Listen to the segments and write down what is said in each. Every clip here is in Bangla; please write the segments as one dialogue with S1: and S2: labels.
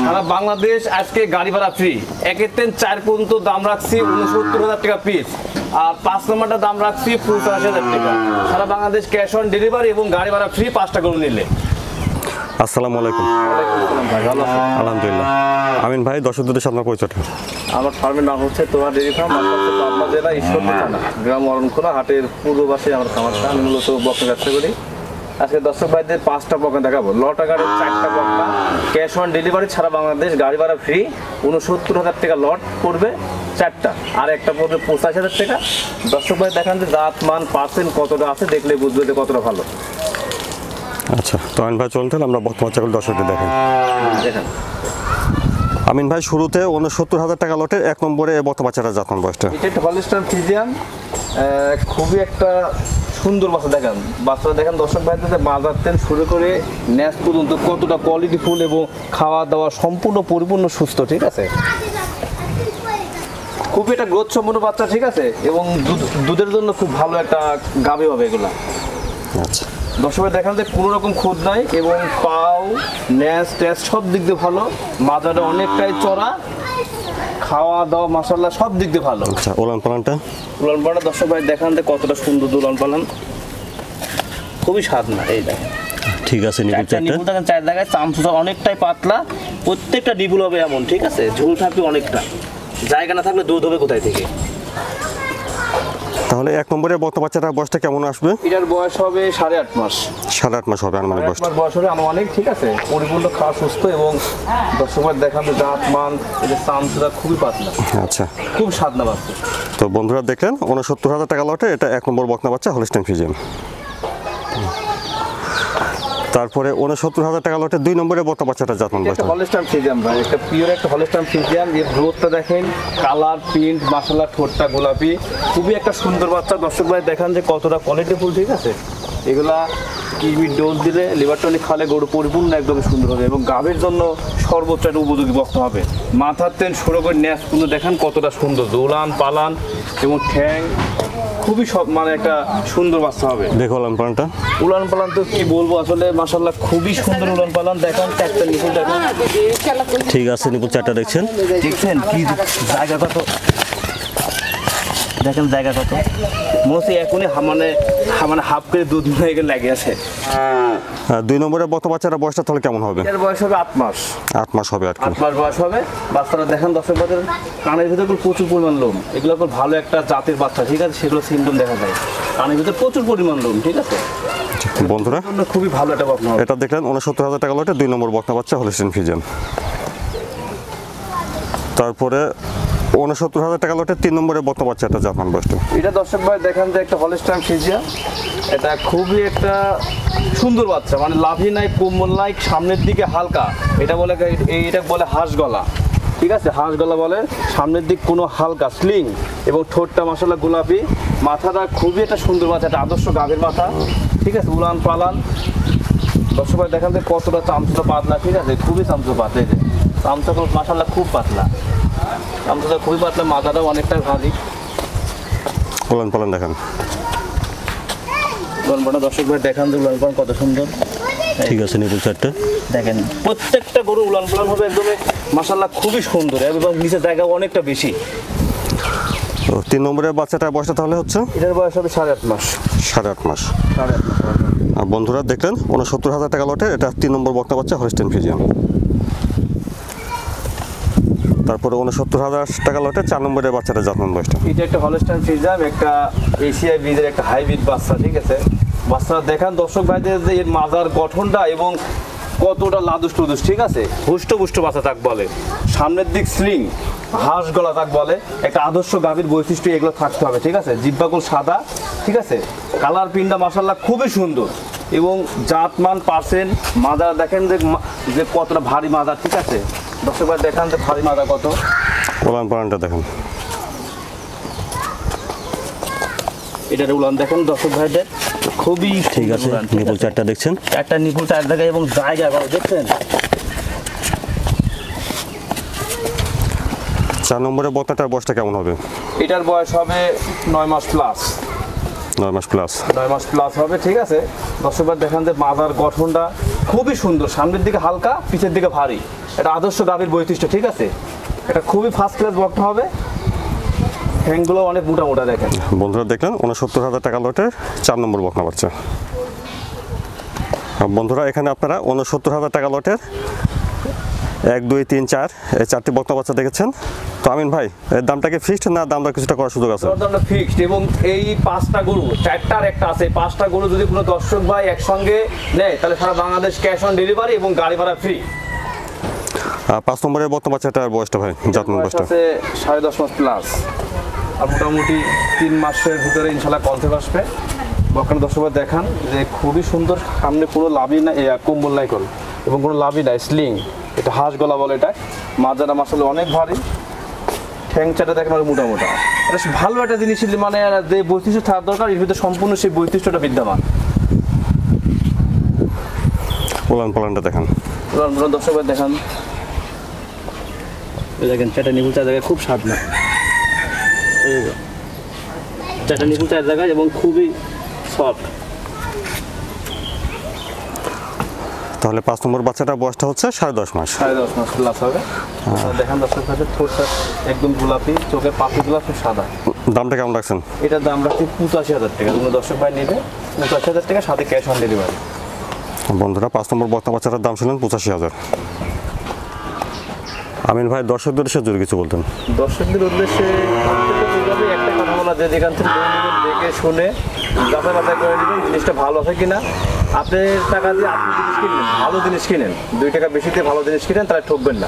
S1: সারা বাংলাদেশ আজকে গাড়ি ভাড়া ফ্রি। একের থেকে 4 পর্যন্ত দাম রাখছি 69,000 টাকা পিস, আর 5 নম্বরটা দাম রাখছি 85,000 টাকা। সারা বাংলাদেশ ক্যাশ অন ডেলিভারি এবং গাড়ি ভাড়া ফ্রি 5টা করে নিলে।
S2: আসসালামু আলাইকুম। আলহামদুলিল্লাহ। আমিন ভাই, দর্শকদের সাথে আপনার পরিচয়টা।
S1: আমার ফার্মের নাম হচ্ছে তোমার ডেইরি ফার্ম, পাবনা জেলা ঈশ্বরদী থানা, গ্রাম অরণখোলা, হাটের পূর্ব পাশে আমার খামারটা। আমি মূলত বকনা ব্যবসা করি। আজকে দর্শক ভাইদের 5টা বকনা দেখাবো। লট আকারের 4টা বকনা, ক্যাশ অন ডেলিভারি, সারা বাংলাদেশ গাড়ি ভাড়া ফ্রি। 69,000 টাকা লট পড়বে 4টা, আর একটা পড়বে 85,000 টাকা। দর্শক ভাই দেখান যে জাত মান পার্সেন্ট কতটা আছে, দেখলে বুঝবে যে কতটা ভালো।
S2: আচ্ছা, তো আমিন ভাই চলুন তাহলে আমরা বর্তমান চাকরি দর্শকদের দেখাই।
S1: দেখেন
S2: আমিন ভাই, শুরুতে 69,000 টাকা লটের 1 নম্বরে বর্তমান বাচ্চাটা জাতমান বয়সটা।
S1: এটা একটা হলস্টাইন ফ্রিজিয়ান, খুবই একটা সুন্দর বাচ্চা। দেখেন বাচ্চাটা দেখেন দর্শক ভাইদের বাজার থেকে শুরু করে ন্যাস পর্যন্ত কতটা কোয়ালিটি ফুল এবং খাওয়া দাওয়া সম্পূর্ণ পরিপূর্ণ সুস্থ, ঠিক আছে। খুবই একটা গ্রোথ সম্পূর্ণ বাচ্চা, ঠিক আছে, এবং দুধের জন্য খুব ভালো একটা গাভী হবে এগুলা।
S2: আচ্ছা,
S1: দর্শকের দেখান যে কোনো রকম খুদ নাই এবং পাও ন্যাস ট্যাস সব দিক দিয়ে ভালো। মাজাটা অনেকটাই চড়া, খাওয়া দাওয়া মাশাআল্লাহ সব দিক দিয়ে ভালো।
S2: আচ্ছা, উলান পালানটা
S1: দর্শক ভাই দেখান যে কতটা সুন্দর উলান পালান, খুবই স্বাদ না। এই দেখেন
S2: ঠিক আছে, নিপুল
S1: নিপুল দেখেন 4 জায়গায়, চামচুচা অনেকটাই পাতলা, প্রত্যেকটা নিপুল হবে এমন, ঠিক আছে। ঝোল থাকবে অনেকটা, জায়গা না থাকলে দুধ হবে কোথায় থেকে।
S2: তাহলে 1 নম্বরে বর্তমান বাচ্চাটার বয়সটা কেমন আসবে?
S1: এটার বয়স হবে 8.5 মাস।
S2: 8.5 মাস হবে আনুমানিক বয়সটা।
S1: বয়স হবে আনুমানিক, ঠিক আছে। পরিপূর্ণ খাওয়া সুস্থ এবং দর্শকের দেখান যে জাত মান, এই যে চামচুচা খুবই পাতলা,
S2: আচ্ছা,
S1: খুব স্বাদ না বাচ্চা।
S2: তো বন্ধুরা দেখলেন 69,000 টাকা লটে এটা 1 নম্বর বকনা বাচ্চা হলস্টাইন ফ্রিজিয়ান। তারপরে 69,000 টাকা লটে 2 নম্বরে বর্তমান বাচ্চাটা জাতমান
S1: একটা
S2: বয়সটা।
S1: হলস্টাইন ফ্রিজিয়ান ভাই, একটা পিওর একটা হলস্টাইন ফ্রিজিয়ান। এর গ্রোথটা দেখেন, কালার প্রিন্ট মাশাআল্লাহ, ঠোঁটটা গোলাপি, খুবই একটা সুন্দর বাচ্চা। দর্শক ভাই দেখান যে কতটা কোয়ালিটি ফুল, ঠিক আছে। এগুলা কিডনি ডোজ দিলে, লিভার টনিক খালে গরু পরিপূর্ণ একদম সুন্দর হবে এবং গাভীর জন্য সর্বোচ্চ একটা উপযোগী বকনা হবে। মাথার তেল শুরু করে ন্যাস কিন্তু দেখেন কতটা সুন্দর, উলান পালান এবং ঠ্যাং খুবই সব মানে একটা সুন্দর বাচ্চা হবে।
S2: দেখো উলান পালানটা।
S1: উলান পালান তো কি বলবো, আসলে মাশাআল্লাহ খুবই সুন্দর উলান পালান। দেখেন 4টা নিপুল দেখেন,
S2: ঠিক আছে, নিপুল 4টা দেখছেন।
S1: দেখছেন কি জায়গা কত, দেখেন জায়গা কত, মনে হচ্ছে এখনই মানে হাফ করে দুধ হয়ে গেলে লাগে আছে।
S2: 2 নম্বরে বর্তমান বাচ্চাটার বয়সটা তাহলে কেমন হবে?
S1: এর বয়স হবে 8 মাস।
S2: 8 মাস হবে আর কি।
S1: 8 মাস বয়স হবে। বাচ্চারা দেখেন দর্শক বাজার কানের ভিতরে প্রচুর পরিমাণ লোম, এগুলো খুব ভালো একটা জাতের বাচ্চা, ঠিক আছে। সেগুলো সিম্পটম দেখা যায়, কানের ভিতরে প্রচুর পরিমাণ লোম, ঠিক আছে।
S2: বন্ধুরা
S1: খুবই ভালো একটা বকনা হবে।
S2: এটা দেখলেন 69,000 টাকা লটে 2 নম্বর বকনা বাচ্চা হলস্টাইন ফ্রিজিয়ান। তারপরে 69,000 টাকা লটে 3 নম্বরে বকনা বাচ্চাটা জাতমান বয়সটা।
S1: এটা দর্শক ভাই দেখেন যে একটা হলস্টাইন ফ্রিজিয়ান, এটা খুবই একটা সুন্দর বাচ্চা, মানে লাভি নাই, কোমল নাই, সামনের দিকে হালকা। এটা বলে হাঁস গলা, ঠিক আছে, হাঁস গলা বলে। সামনের দিক কোনো হালকা স্লিং এবং ঠোঁটটা মাশাআল্লাহ গোলাপি। মাথাটা খুবই একটা সুন্দর বাচ্চা, একটা আদর্শ গাভীর মাথা, ঠিক আছে। উলান পালান দর্শক ভাই দেখান যে কতটা চামচুচা পাতলা, ঠিক আছে, খুবই চামচুচা পাতলা। এই যে চামচাগুলো মাশাআল্লাহ খুব পাতলা, চামচুচা খুবই পাতলা, মাথাটাও অনেকটা ভারী।
S2: উলান পালান দেখেন।
S1: উলানপালা দর্শক ভাই দেখান যে উলানপালা কত সুন্দর।
S2: ঠিক আছে, নিপুল 4টা
S1: দেখেন প্রত্যেকটা গরু উলান পালান হবে একদম মাশাআল্লাহ খুবই সুন্দর এবং নিচে জায়গা অনেকটা বেশি।
S2: তো 3 নম্বরের বাচ্চাটার বয়সটা তাহলে হচ্ছে
S1: এটার বয়স হবে 8.5 মাস।
S2: 8.5 মাস। আর বন্ধুরা দেখলেন 69,000 টাকা লটে এটা 3 নম্বর বকনা বাচ্চা হলস্টাইন ফ্রিজিয়ান। তারপরে 69,000 টাকা লটে 4 নম্বরের বাচ্চাটা জাতমান বয়সটা।
S1: এটা একটা হলস্টাইন ফ্রিজিয়ান, একটা এশিয়াই ব্রিডের একটা হাইব্রিড বাচ্চা, ঠিক আছে। বাচ্চারা দেখান দর্শক ভাইদের যে এর মাজার গঠনটা এবং কতটা লাদুস টুদুস, ঠিক আছে। হুষ্টপুষ্ট বাচ্চা তাক বলে, সামনের দিক স্লিং, হাঁস গলা তাক বলে। একটা আদর্শ গাভীর বৈশিষ্ট্য এগুলো থাকতে হবে, ঠিক আছে। জিহ্বাকুল সাদা, ঠিক আছে। কালার পিনটা মাশাআল্লাহ খুবই সুন্দর এবং জাতমান পার্সেন্ট। মাদার দেখেন যে কতটা ভারী মাদার, ঠিক আছে। দর্শক ভাই দেখান যে ভারী মাদার কত।
S2: উলান পালানটা দেখেন।
S1: এটার উলান দেখেন দর্শক ভাইদের খুবই
S2: ঠিক আছে, নিপুল 4টা দেখছেন।
S1: একটা নিপুল 4 জায়গায় এবং জায়গা দেখছেন।
S2: 4 নম্বরের বকনাটার বয়সটা কেমন হবে?
S1: এটার বয়স হবে 9 মাস প্লাস।
S2: 9 মাস প্লাস।
S1: 9 মাস প্লাস হবে, ঠিক আছে। দর্শকবার দেখান যে মাজার গঠনটা খুবই সুন্দর, সামনের দিকে হালকা, পিছের দিকে ভারী। এটা আদর্শ গাভীর বৈশিষ্ট্য, ঠিক আছে। এটা খুবই ফার্স্ট ক্লাস বকনা হবে, ঠ্যাংগুলো অনেক মোটা মোটা দেখেন।
S2: বন্ধুরা দেখলেন 69,000 টাকা লটের 4 নম্বর বকনা বাচ্চা। বন্ধুরা এখানে আপনারা 69,000 টাকা লটের 1, 2, 3, 4 এই 4টি বকনা বাচ্চা দেখেছেন। তো আমিন ভাই এর দামটা কি ফিক্সড না দামটা কিছুটা করার সুযোগ আছে?
S1: দামটা ফিক্সড, এবং এই 5টা গরু, 4টা আর একটা আছে, 5টা গরু যদি কোনো দর্শক ভাই একসঙ্গে নেয় তাহলে সারা বাংলাদেশ ক্যাশ অন ডেলিভারি এবং গাড়ি ভাড়া ফ্রি।
S2: 5 নম্বরের বকনা বাচ্চাটার বয়সটা ভাই, জাতমান বয়সটা?
S1: আছে 10.5 মাস প্লাস, আর মোটামুটি 3 মাসের ভিতরে ইনশাল্লাহ কনসেপ্ট আসবে। বকনা দর্শক ভাই দেখান যে খুবই সুন্দর, সামনে পুরো লাভই না, কম্বল নাই কল এবং কোনো লাভই নাই, স্লিং। এটা হাঁস গলা বলে, এটা মাজারা মাসালে অনেক ভারী, ঠ্যাং চাটা দেখেন আর মোটা মোটা। এটা ভালো একটা জিনিস, মানে যে বৈশিষ্ট্য থাকার দরকার এর ভিতরে সম্পূর্ণ সেই বৈশিষ্ট্যটা বিদ্যমান।
S2: উলান পালানটা দেখান,
S1: দর্শক ভাই দেখান, দেখেন চারটা নিপুল 4 জায়গায়, খুব স্বাদ না, চারটা নিপুল 4 জায়গায় এবং খুবই সফট।
S2: তাহলে 5 নম্বর বাচ্চাটার বয়সটা হচ্ছে 10.5 মাস।
S1: 10.5 মাস প্লাস হবে। দেখেন দর্শক ভাই, ঠোঁটটা একদম গোলাপি, চোখের পাপড়িগুলো খুব সাদা।
S2: দামটা কেমন রাখছেন?
S1: এটার দাম রাখছি 85,000 টাকা। কোনো দর্শক ভাই নেবে 85,000 টাকা, সাথে ক্যাশ অন ডেলিভারি।
S2: বন্ধুরা 5 নম্বর বকনা বাচ্চাটার দাম শুনলেন 85,000। আমিন ভাই দর্শকদের উদ্দেশ্যে যদি কিছু বলতেন।
S1: দর্শকদের উদ্দেশ্যে একটা কথা বলা, যে যেখান থেকে দেখে শুনে যাচাই বাছাই করে নেবেন জিনিসটা ভালো আছে কিনা। আপনি টাকা দিয়ে আপনি জিনিস কিনবেন, ভালো জিনিস কিনেন, 2 টাকা বেশি দিয়ে ভালো জিনিস কিনেন, তাহলে ঠকবেন না।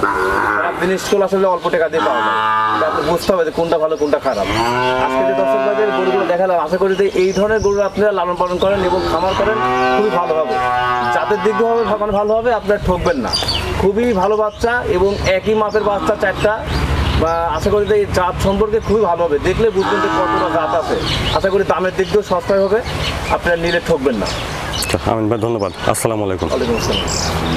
S1: খারাপ জিনিসগুলো আসলে অল্প টাকা দিয়ে পাওয়া যায়, আপনি বুঝতে হবে যে কোনটা ভালো কোনটা খারাপ। আজকে যে দর্শক ভাইদের গরুগুলো দেখালাম, আশা করি যে এই ধরনের গরু আপনারা লালন পালন করেন এবং খামার করেন, খুবই ভালো হবে। জাতের দিক দিয়ে হবে মানে ভালো হবে, আপনারা ঠকবেন না। খুবই ভালো বাচ্চা এবং একই মাপের বাচ্চা 4টা, বা আশা করি যে এই জাত সম্পর্কে খুবই ভালো হবে, দেখলে বুঝবেন যে কতটা জাত আছে। আশা করি দামের দিক দিয়েও সস্তায় হবে, আপনারা নিলে ঠকবেন না।
S2: আমিন ভাই ধন্যবাদ, আসসালামু আলাইকুম।
S1: ওয়ালাইকুম আসসালাম।